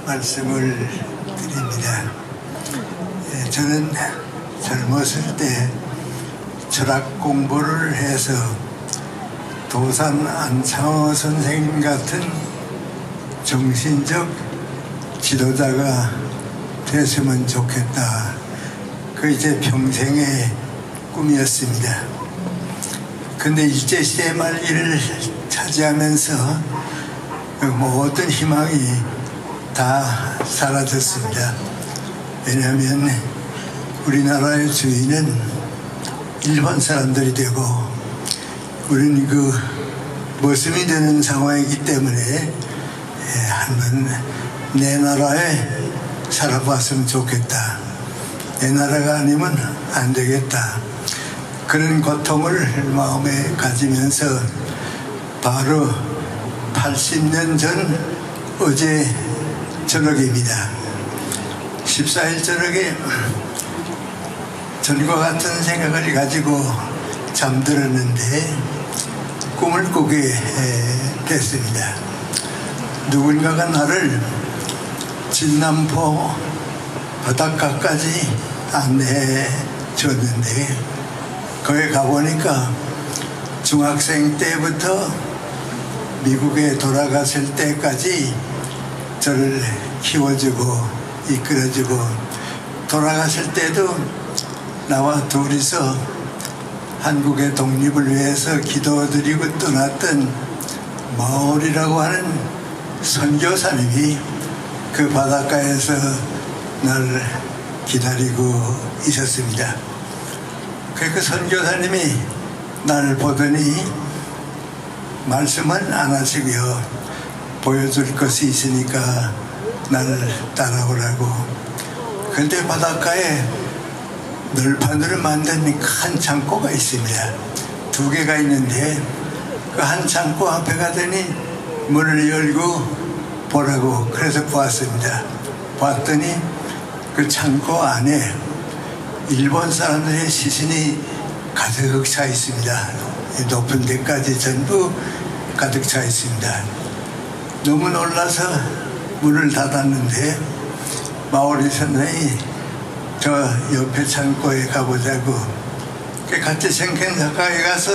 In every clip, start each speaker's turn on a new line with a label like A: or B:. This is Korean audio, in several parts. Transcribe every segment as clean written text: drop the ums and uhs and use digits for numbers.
A: 말씀을 드립니다. 저는 젊었을 때 철학 공부를 해서 도산 안창호 선생님 같은 정신적 지도자가 됐으면 좋겠다. 그 이제 평생의 꿈이었습니다. 근데 일제시대 말기를 차지하면서 모든 희망이 다 사라졌습니다. 왜냐하면 우리나라의 주인은 일본 사람들이 되고 우리는 그 머슴이 되는 상황이기 때문에 한번 내 나라에 살아봤으면 좋겠다. 내 나라가 아니면 안 되겠다. 그런 고통을 마음에 가지면서 바로 80년 전 어제 저녁입니다. 14일 저녁에 전과 같은 생각을 가지고 잠들었는데 꿈을 꾸게 됐습니다. 누군가가 나를 진남포 바닷가까지 안내해 줬는데 거기 가보니까 중학생 때부터 미국에 돌아갔을 때까지 저를 키워주고 이끌어주고 돌아갔을 때도 나와 둘이서 한국의 독립을 위해서 기도드리고 떠났던 마을이라고 하는 선교사님이 그 바닷가에서 날 기다리고 있었습니다. 그 선교사님이 나를 보더니 말씀은 안 하시고요. 보여줄 것이 있으니까 나를 따라오라고. 그런데 바닷가에 널판으로 만든 큰 창고가 있습니다. 2개가 있는데 그 한 창고 앞에 가더니 문을 열고 보라고 그래서 보았습니다. 봤더니 그 창고 안에 일본 사람들의 시신이 가득 차 있습니다. 높은 데까지 전부 가득 차 있습니다. 너무 놀라서 문을 닫았는데 마오리 선생이 저 옆에 창고에 가보자고 같이 생ken사가에 가서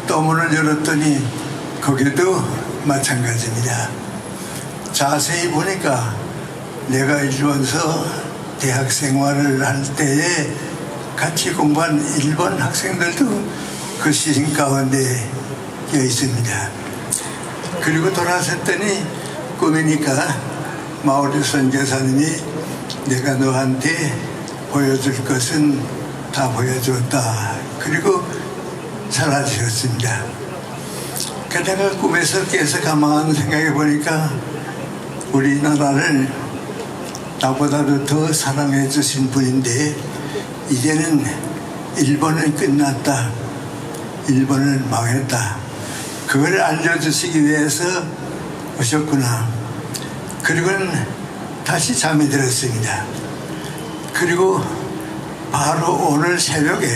A: 또 문을 열었더니 거기도 마찬가지입니다. 자세히 보니까 내가 일본서 대학 생활을 할 때에 같이 공부한 일본 학생들도 그 시신 가운데 껴 있습니다. 그리고 돌아섰더니 꿈이니까 마오리 선교사님이 내가 너한테 보여줄 것은 다 보여줬다. 그리고 사라지셨습니다. 내가 꿈에서 깨서 가만 생각해 보니까 우리나라를 나보다도 더 사랑해 주신 분인데 이제는 일본은 끝났다. 일본은 망했다. 그걸 알려주시기 위해서 오셨구나. 그리고는 다시 잠이 들었습니다. 그리고 바로 오늘 새벽에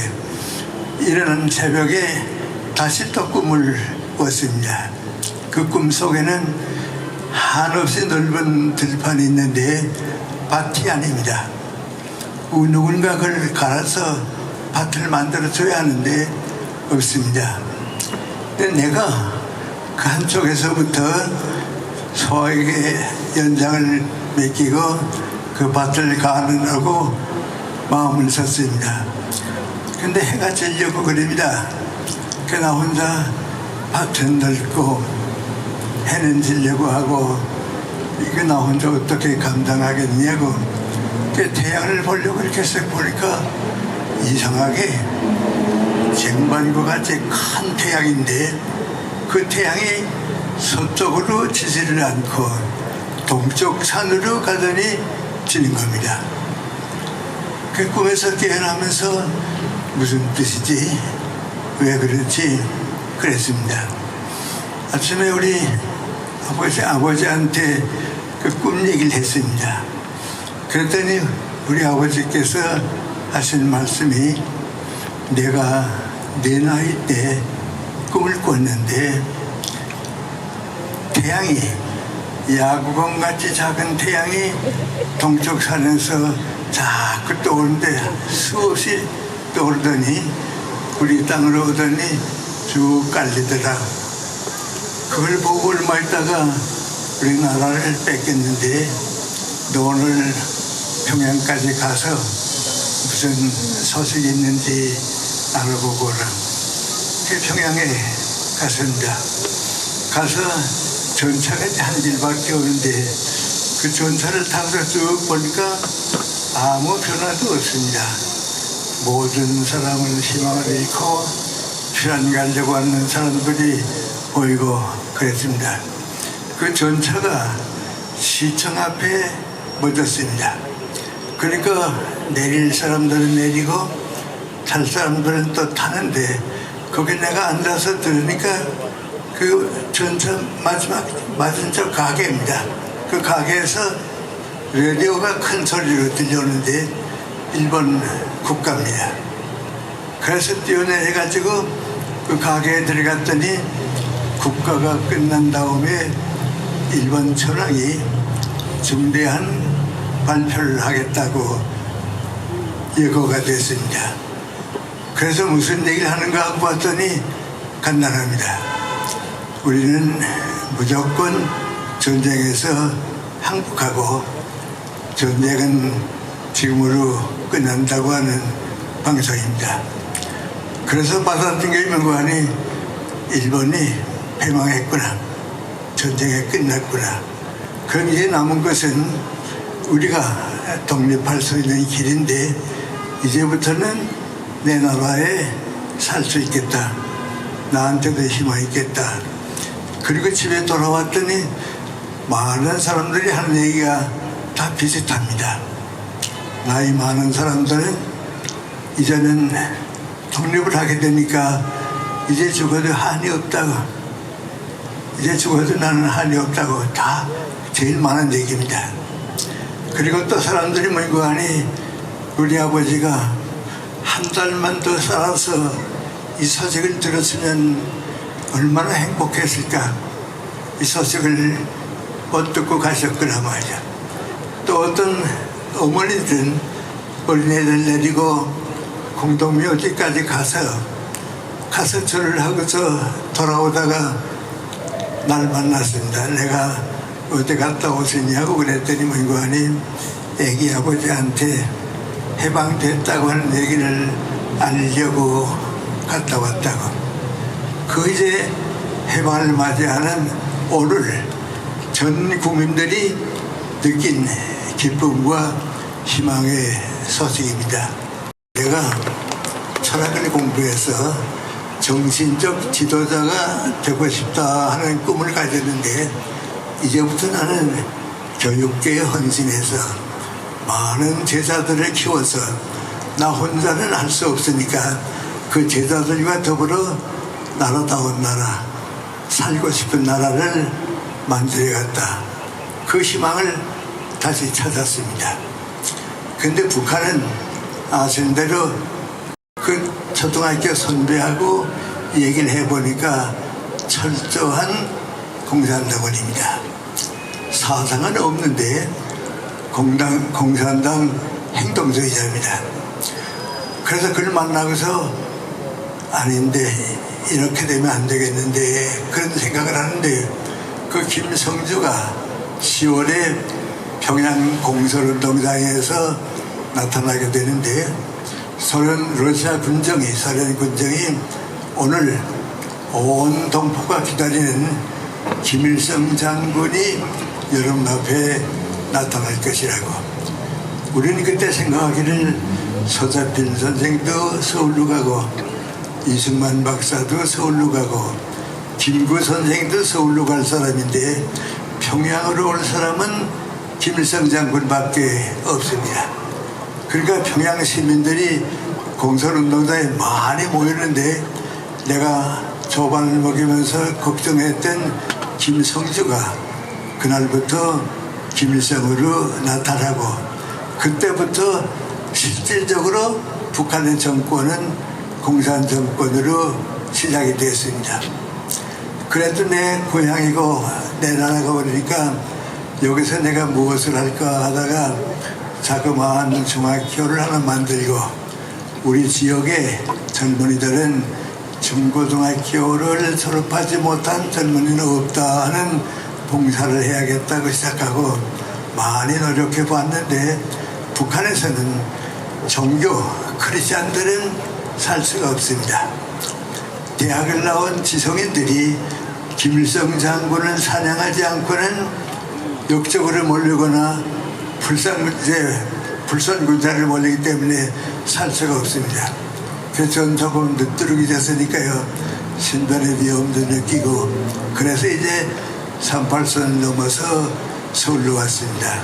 A: 일어난 새벽에 다시 또 꿈을 꿨습니다. 그 꿈 속에는 한없이 넓은 들판이 있는데 밭이 아닙니다. 누군가 그걸 갈아서 밭을 만들어줘야 하는데 없습니다. 근데 내가 그 한쪽에서부터 소에게 연장을 맡기고 그 밭을 가느라고 마음을 썼습니다. 근데 해가 지려고 그럽니다. 나 혼자 밭은 넓고 해는 지려고 하고 이거 나 혼자 어떻게 감당하겠냐고 태양을 보려고 이렇게 쓱 보니까 이상하게 쟁반과 같이 큰 태양인데 그 태양이 서쪽으로 지지를 않고 동쪽 산으로 가더니 지는 겁니다. 그 꿈에서 깨어나면서 무슨 뜻이지? 왜 그런지 그랬습니다. 아침에 우리 아버지한테 그 꿈 얘기를 했습니다. 그랬더니 우리 아버지께서 하신 말씀이 내가 내 나이 때 꿈을 꿨는데 태양이 야구공같이 작은 태양이 동쪽 산에서 자꾸 떠오르는데 수없이 떠오르더니 우리 땅으로 오더니 쭉 깔리더라. 그걸 보고 얼마 있다가 우리나라를 뺏겼는데 너 오늘 평양까지 가서 무슨 소식이 있는지 알아보고 오라. 평양에 갔습니다. 가서 전차가 한 길밖에 없는데 그 전차를 타고 쭉 보니까 아무 변화도 없습니다. 모든 사람은 희망을 잃고 피난 가려고 하는 사람들이 보이고 그랬습니다. 그 전차가 시청 앞에 멎었습니다. 그러니까 내릴 사람들은 내리고 탈 사람들은 또 타는데 거기 내가 앉아서 들으니까 그 전차 마지막 맞은 저 가게입니다. 그 가게에서 라디오가 큰 소리로 들려오는데 일본 국가입니다. 그래서 뛰어내려가지고 그 가게에 들어갔더니 국가가 끝난 다음에 일본 천황이 중대한 발표를 하겠다고 예고가 됐습니다. 그래서 무슨 얘기를 하는가 하고 봤더니 간단합니다. 우리는 무조건 전쟁에서 항복하고 전쟁은 지금으로 끝난다고 하는 방송입니다. 그래서 받아들인 게 있는거아니 일본이 패망했구나. 전쟁이 끝났구나. 그럼 이제 남은 것은 우리가 독립할 수 있는 길인데 이제부터는 내 나라에 살 수 있겠다. 나한테도 희망이 있겠다. 그리고 집에 돌아왔더니 많은 사람들이 하는 얘기가 다 비슷합니다. 나이 많은 사람들은 이제는 독립을 하게 되니까 이제 죽어도 한이 없다고, 이제 죽어도 나는 한이 없다고 다 제일 많은 얘기입니다. 그리고 또 사람들이 뭔가 하니 우리 아버지가 한 달만 더 살아서 이 소식을 들었으면 얼마나 행복했을까. 이 소식을 못 듣고 가셨구나 말이야. 또 어떤 어머니들은 어린애들 내리고 공동묘지까지 가서 절을 하고서 돌아오다가 날 만났습니다. 내가 어디 갔다 오셨냐고 그랬더니 뭔가 하니 애기 아버지한테 해방됐다고 하는 얘기를 알려고 갔다 왔다고. 그 이제 해방을 맞이하는 오늘 전 국민들이 느낀 기쁨과 희망의 소식입니다. 내가 철학을 공부해서 정신적 지도자가 되고 싶다 하는 꿈을 가졌는데 이제부터 나는 교육계에 헌신해서 많은 제자들을 키워서 나 혼자는 할 수 없으니까 그 제자들과 더불어 나라다운 나라, 살고 싶은 나라를 만들어갔다. 그 희망을 다시 찾았습니다. 근데 북한은 아시는 대로 그 초등학교 선배하고 얘기를 해보니까 철저한 공산당원입니다. 사상은 없는데 공산당 행동주의자입니다. 그래서 그를 만나고서 아닌데 이렇게 되면 안 되겠는데 그런 생각을 하는데 그 김성주가 10월에 평양 공설운동장에서 나타나게 되는데 소련 군정이 오늘 온 동포가 기다리는 김일성 장군이 여러분 앞에 나타날 것이라고. 우리는 그때 생각하기를 서자필 선생도 서울로 가고 이승만 박사도 서울로 가고 김구 선생도 서울로 갈 사람인데 평양으로 올 사람은 김일성 장군밖에 없습니다. 그러니까 평양 시민들이 공설운동장에 많이 모이는데 내가 조반을 먹이면서 걱정했던 김성주가 그날부터 김일성으로 나타나고 그때부터 실질적으로 북한의 정권은 공산정권으로 시작이 됐습니다. 그래도 내 고향이고 내 나라가 그러니까 여기서 내가 무엇을 할까 하다가 자그마한 중학교를 하나 만들고 우리 지역의 젊은이들은 중고등학교를 졸업하지 못한 젊은이는 없다 하는 봉사를 해야겠다고 시작하고 많이 노력해 봤는데 북한에서는 종교 크리스찬들은 살 수가 없습니다. 대학을 나온 지성인들이 김일성 장군을 사냥하지 않고는 역적으로 몰리거나 불선군자를 몰리기 때문에 살 수가 없습니다. 그래서 전 조금 늦들어기 됐으니까요. 신변의 위험도 느끼고 그래서 이제 38선을 넘어서 서울로 왔습니다.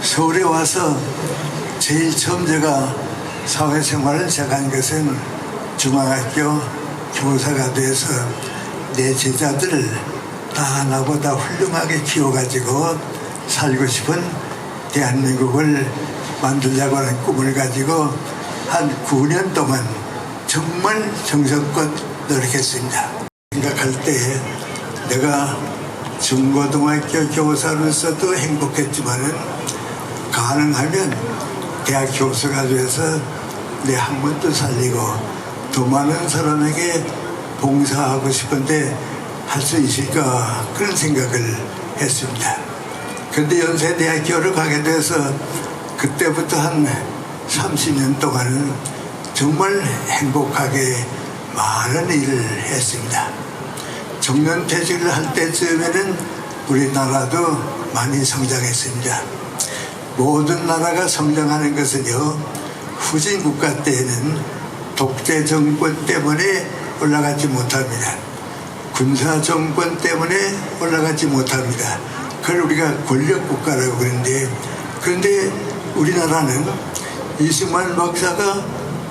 A: 서울에 와서 제일 처음 제가 사회생활을 시작한 것은 중앙학교 교사가 돼서 내 제자들을 다 나보다 훌륭하게 키워가지고 살고 싶은 대한민국을 만들자고 하는 꿈을 가지고 한 9년 동안 정말 정성껏 노력했습니다. 생각할 때 내가 중고등학교 교사로서도 행복했지만은 가능하면 대학 교수가 돼서 내 학문도 살리고 더 많은 사람에게 봉사하고 싶은데 할 수 있을까 그런 생각을 했습니다. 그런데 연세대학교를 가게 돼서 그때부터 한 30년 동안은 정말 행복하게 많은 일을 했습니다. 정년퇴직을 할 때쯤에는 우리나라도 많이 성장했습니다. 모든 나라가 성장하는 것은요, 후진 국가 때에는 독재 정권 때문에 올라가지 못합니다. 군사 정권 때문에 올라가지 못합니다. 그걸 우리가 권력 국가라고 그러는데, 그런데 우리나라는 이승만 박사가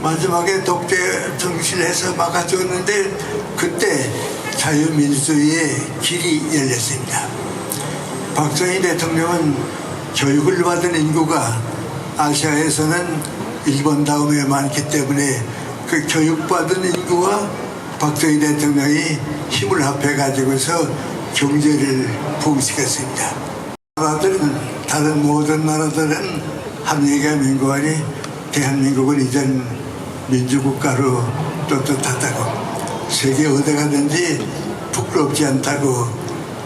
A: 마지막에 독재 정신을 해서 막아줬는데 그때 자유민주주의의 길이 열렸습니다. 박정희 대통령은 교육을 받은 인구가 아시아에서는 일본 다음에 많기 때문에 그 교육받은 인구와 박정희 대통령이 힘을 합해가지고서 경제를 부흥시켰습니다. 다른 모든 나라들은 한미가 민국하니 대한민국은 이젠 민주국가로 떳떳하다고 세계 어디 가든지 부끄럽지 않다고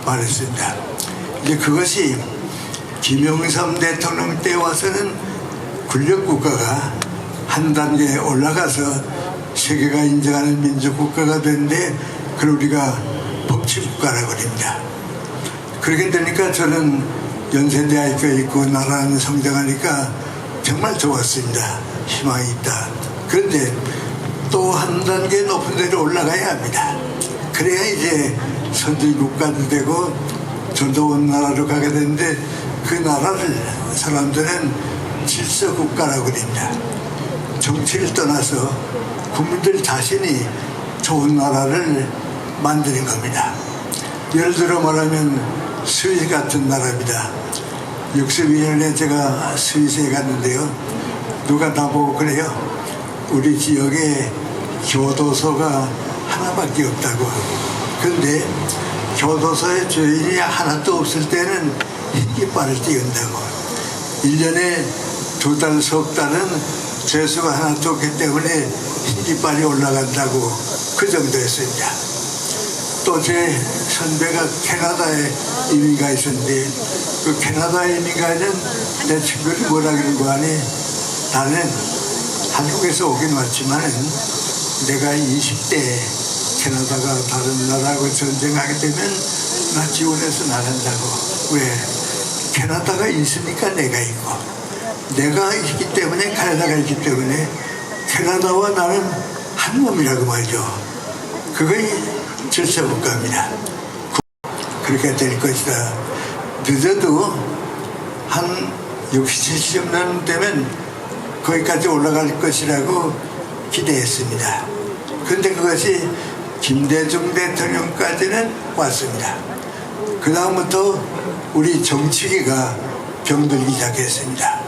A: 말했습니다. 이제 그것이 김영삼 대통령 때 와서는 권력국가가 한 단계 올라가서 세계가 인정하는 민주국가가 됐는데 그걸 우리가 법치국가라고 합니다. 그렇게 되니까 저는 연세대학교에 있고 나라는 성장하니까 정말 좋았습니다. 희망이 있다. 그런데 또 한 단계 높은 데로 올라가야 합니다. 그래야 이제 선진국가도 되고 좋은 나라로 가게 되는데 그 나라를 사람들은 질서국가라고 합니다. 정치를 떠나서 국민들 자신이 좋은 나라를 만드는 겁니다. 예를 들어 말하면 스위스 같은 나라입니다. 62년에 제가 스위스에 갔는데요. 누가 나보고 그래요. 우리 지역에 교도소가 하나밖에 없다고. 그런데 교도소에 주인이 하나도 없을 때는 흰깃발을 띄운다고. 1년에 2달, 석 달은 죄수가 하나도 없기 때문에 흰깃발이 올라간다고 그 정도였습니다. 또 제 선배가 캐나다에 이민가 있었는데 그 캐나다 이민가는 내 친구를 뭐라 그런 거 아니 나는 한국에서 오긴 왔지만은 내가 20대 캐나다가 다른 나라하고 전쟁하게 되면 나 지원해서 나간다고. 왜? 캐나다가 있으니까 내가 있고 내가 있기 때문에 캐나다가 있기 때문에 캐나다와 나는 한 몸이라고 말이죠. 그게 질서국가입니다. 그렇게 될 것이다. 늦어도 한 60, 70년 되면 거기까지 올라갈 것이라고 기대했습니다. 그런데 그것이 김대중 대통령까지는 왔습니다. 그 다음부터 우리 정치기가 병들기 시작했습니다.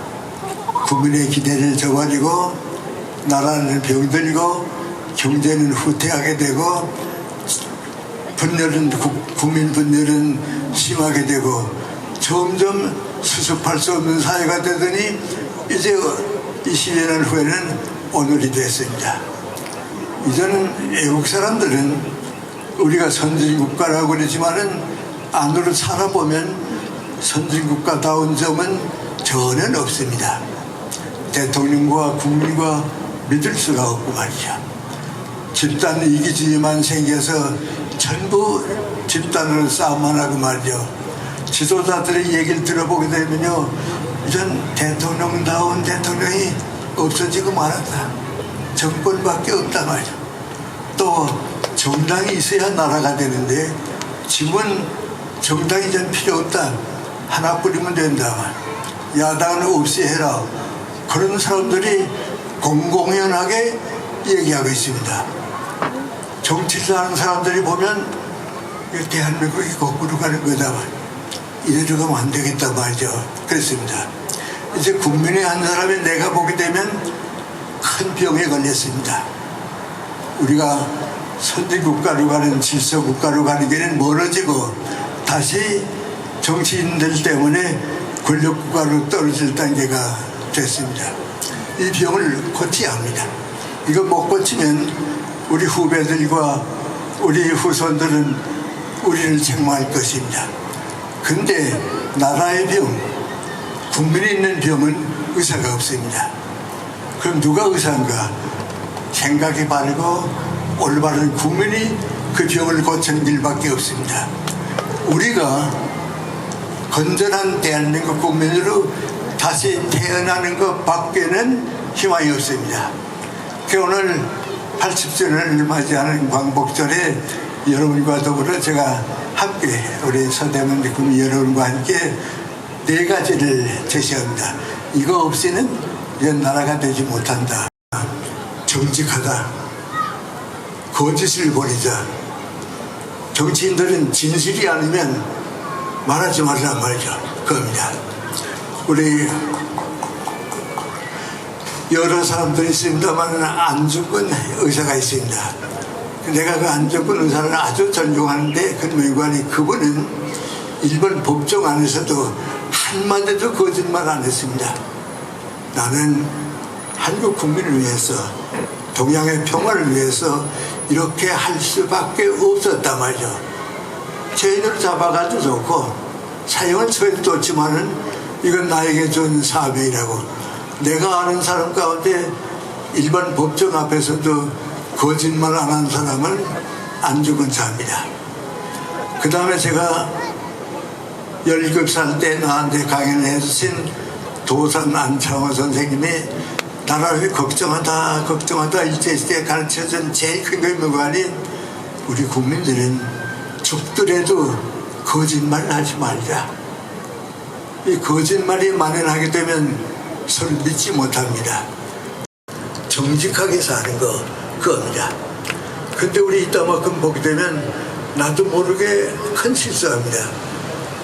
A: 국민의 기대를 저버리고 나라는 병들고 경제는 후퇴하게 되고 분열은 국민 분열은 심하게 되고 점점 수습할 수 없는 사회가 되더니 이제 20여 년 후에는 오늘이 됐습니다. 이제는 외국 사람들은 우리가 선진국가라고 그러지만은 안으로 살아보면 선진국가다운 점은 전혀 없습니다. 대통령과 국민과 믿을 수가 없고 말이죠. 집단 이기주의만 생겨서 전부 집단으로 싸움만 하고 말이죠. 지도자들의 얘기를 들어보게 되면요, 이전 대통령다운 대통령이 없어지고 말았다. 정권밖에 없다 말이죠. 또 정당이 있어야 나라가 되는데 지금은 정당이 전 필요 없다. 하나 뿌리면 된다. 야당은 없이 해라. 그런 사람들이 공공연하게 얘기하고 있습니다. 정치를 하는 사람들이 보면 대한민국이 거꾸로 가는 거다. 이대로 가면 안 되겠다 말이죠. 그렇습니다. 이제 국민의 한 사람이 내가 보게 되면 큰 병에 걸렸습니다. 우리가 선진국가로 가는 질서국가로 가는 길은 멀어지고 다시 정치인들 때문에 권력국가로 떨어질 단계가 됐습니다. 이 병을 고쳐야 합니다. 이거 못 고치면 우리 후배들과 우리 후손들은 우리를 책망할 것입니다. 근데 나라의 병, 국민이 있는 병은 의사가 없습니다. 그럼 누가 의사인가? 생각이 바르고 올바른 국민이 그 병을 고치는 길밖에 없습니다. 우리가 건전한 대한민국 국민으로 다시 태어나는 것 밖에는 희망이 없습니다. 그 오늘 80주년을 맞이하는 광복절에 여러분과 더불어 제가 함께 우리 서대문 국민 여러분과 함께 4가지를 제시합니다. 이거 없이는 이런 나라가 되지 못한다. 정직하다. 거짓을 버리자. 정치인들은 진실이 아니면 말하지 말란 말이죠. 그겁니다. 우리 여러 사람들이 있습니다만 안 죽은 의사가 있습니다. 내가 그 안 죽은 의사를 아주 존중하는데 그 외관이 그분은 일본 법정 안에서도 한마디도 거짓말 안 했습니다. 나는 한국 국민을 위해서 동양의 평화를 위해서 이렇게 할 수밖에 없었단 말이죠. 죄인을 잡아가도 좋고 사형을 처해도 좋지만은 이건 나에게 준 사명이라고. 내가 아는 사람 가운데 일반 법정 앞에서도 거짓말 안 한 사람은 안 죽은 자입니다. 그 다음에 제가 17살 때 나한테 강연을 해주신 도산 안창호 선생님이 나라를 걱정하다 일제시대에 가르쳐준 제일 큰 의무관이 우리 국민들은 죽더라도 거짓말 하지 말자. 이 거짓말이 만연하게 되면 서로 믿지 못합니다. 정직하게 사는 거 그겁니다. 근데 우리 이따만큼 보게 되면 나도 모르게 큰 실수합니다.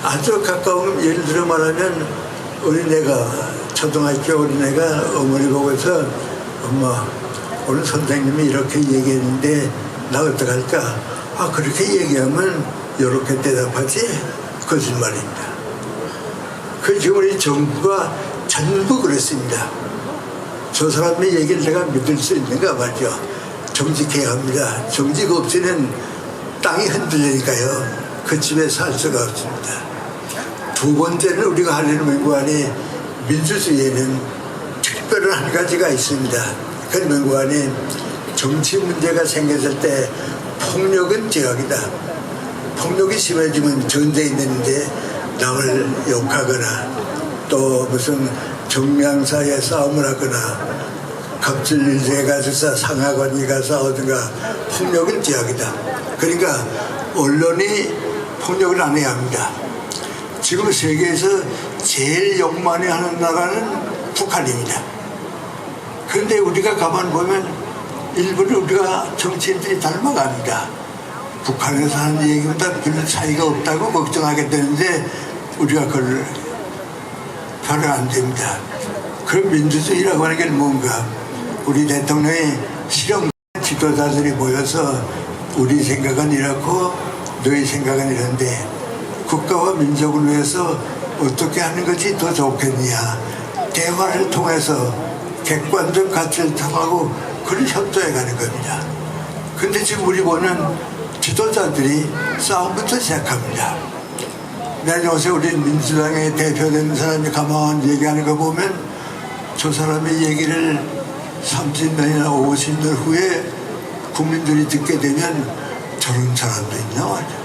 A: 아주 가까운 예를 들어 말하면 어린애가 초등학교 어린애가 어머니 보고서 엄마 오늘 선생님이 이렇게 얘기했는데 나 어떡할까? 아 그렇게 얘기하면 이렇게 대답하지? 거짓말입니다. 그 지금 우리 정부가 전부 그랬습니다. 저 사람의 얘기를 내가 믿을 수 있는가 말이죠. 정직해야 합니다. 정직 없이는 땅이 흔들리니까요. 그 집에 살 수가 없습니다. 두 번째는 우리가 하려는 맹구안이 민주주의에는 특별한 한 가지가 있습니다. 그 맹구안이 정치 문제가 생겼을 때 폭력은 제약이다. 폭력이 심해지면 전쟁이 되는데 남을 욕하거나 또 무슨 정량사에 싸움을 하거나 갑질일제가 있어서 상하관이가 싸우든가 폭력은 제약이다. 그러니까 언론이 폭력을 안 해야 합니다. 지금 세계에서 제일 욕 많이 하는 나라는 북한입니다. 그런데 우리가 가만 보면 일부러 우리가 정치인들이 닮아갑니다. 북한에서 하는 얘기보다 별로 차이가 없다고 걱정하게 되는데 우리가 그걸 별로 안 됩니다. 그럼 민주주의라고 하는 게 뭔가? 우리 대통령이 실험 지도자들이 모여서 우리 생각은 이렇고 너희 생각은 이런데 국가와 민족을 위해서 어떻게 하는 것이 더 좋겠느냐. 대화를 통해서 객관적 가치를 통하고 그런 협조해 가는 겁니다. 근데 지금 우리 보는 지도자들이 싸움부터 시작합니다. 내가 요새 우리 민주당의 대표되는 사람이 가만히 얘기하는 거 보면 저 사람의 얘기를 30년이나 50년 후에 국민들이 듣게 되면 저런 사람도 있나 말이야.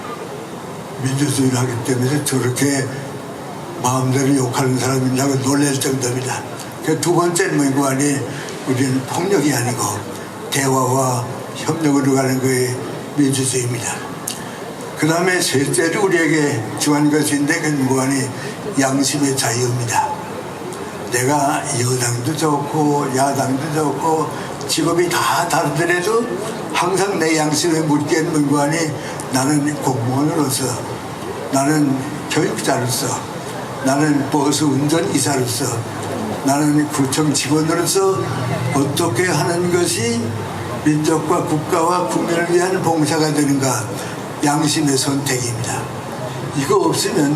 A: 민주주의를 하기 때문에 저렇게 마음대로 욕하는 사람이 있냐고 놀랄 정도입니다. 그 두 번째 문구안이 우리는 폭력이 아니고 대화와 협력으로 가는 거에 민주주의입니다. 그 다음에 셋째로 우리에게 중요한 것인데 그 문구안이 양심의 자유입니다. 내가 여당도 좋고 야당도 좋고 직업이 다 다르더라도 항상 내 양심에 묻게 하는 문구안이 나는 공무원으로서, 나는 교육자로서, 나는 버스 운전기사로서, 나는 구청 직원으로서 어떻게 하는 것이 민족과 국가와 국민을 위한 봉사가 되는가. 양심의 선택입니다. 이거 없으면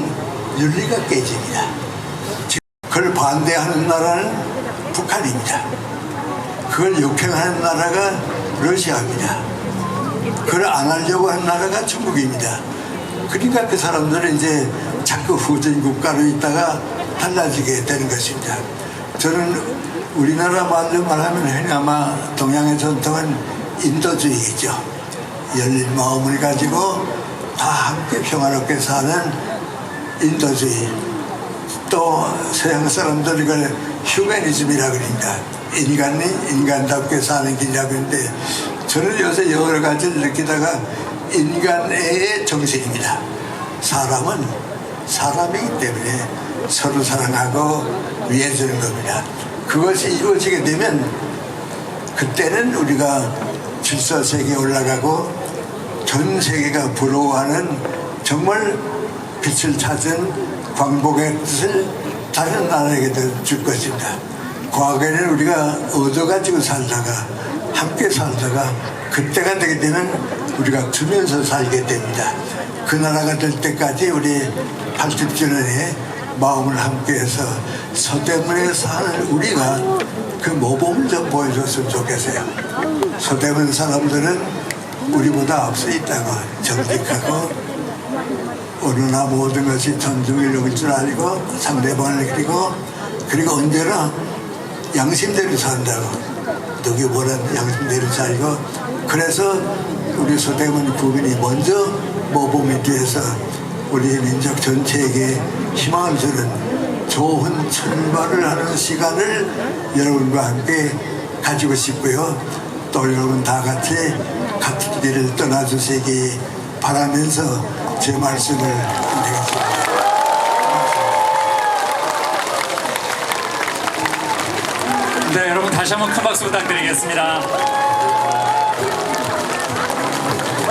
A: 윤리가 깨집니다. 그걸 반대하는 나라는 북한입니다. 그걸 역행하는 나라가 러시아입니다. 그걸 안 하려고 하는 나라가 중국입니다. 그러니까 그 사람들은 이제 자꾸 후진 국가로 있다가 달라지게 되는 것입니다. 저는 우리나라 말로 말하면 해나마 동양의 전통은 인도주의겠죠. 열린 마음을 가지고 다 함께 평화롭게 사는 인도주의. 또 서양 사람들이 이걸 휴머니즘이라고 그럽니다. 인간이 인간답게 사는 길이라고 하는데 저는 요새 여러 가지를 느끼다가 인간의 정신입니다. 사람은 사람이기 때문에 서로 사랑하고 위해주는 겁니다. 그것이 이루어지게 되면 그때는 우리가 질서 세계에 올라가고 전 세계가 부러워하는 정말 빛을 찾은 광복의 뜻을 다른 나라에게도 줄 것입니다. 과거에는 우리가 얻어가지고 살다가 함께 살다가 그때가 되게 되면 우리가 주면서 살게 됩니다. 그 나라가 될 때까지 우리 80주년에 마음을 함께해서 서대문에 사는 우리가 그 모범을 좀 보여줬으면 좋겠어요. 서대문 사람들은 우리보다 앞서 있다고 정직하고 어느 나 모든 것이 존중을 여길 줄 알고 상대방을 그리고 언제나 양심대로 산다고 누구보다 양심대로 살고 그래서 우리 서대문 구민이 먼저 모범이 돼서 우리 민족 전체에게 희망을 주는 좋은 출발을 하는 시간을 여러분과 함께 가지고 싶고요. 또 여러분 다 같이 같은 길을 떠나주시기 바라면서 제 말씀을 드리겠습니다.
B: 네, 여러분 다시 한번 큰 박수 부탁드리겠습니다.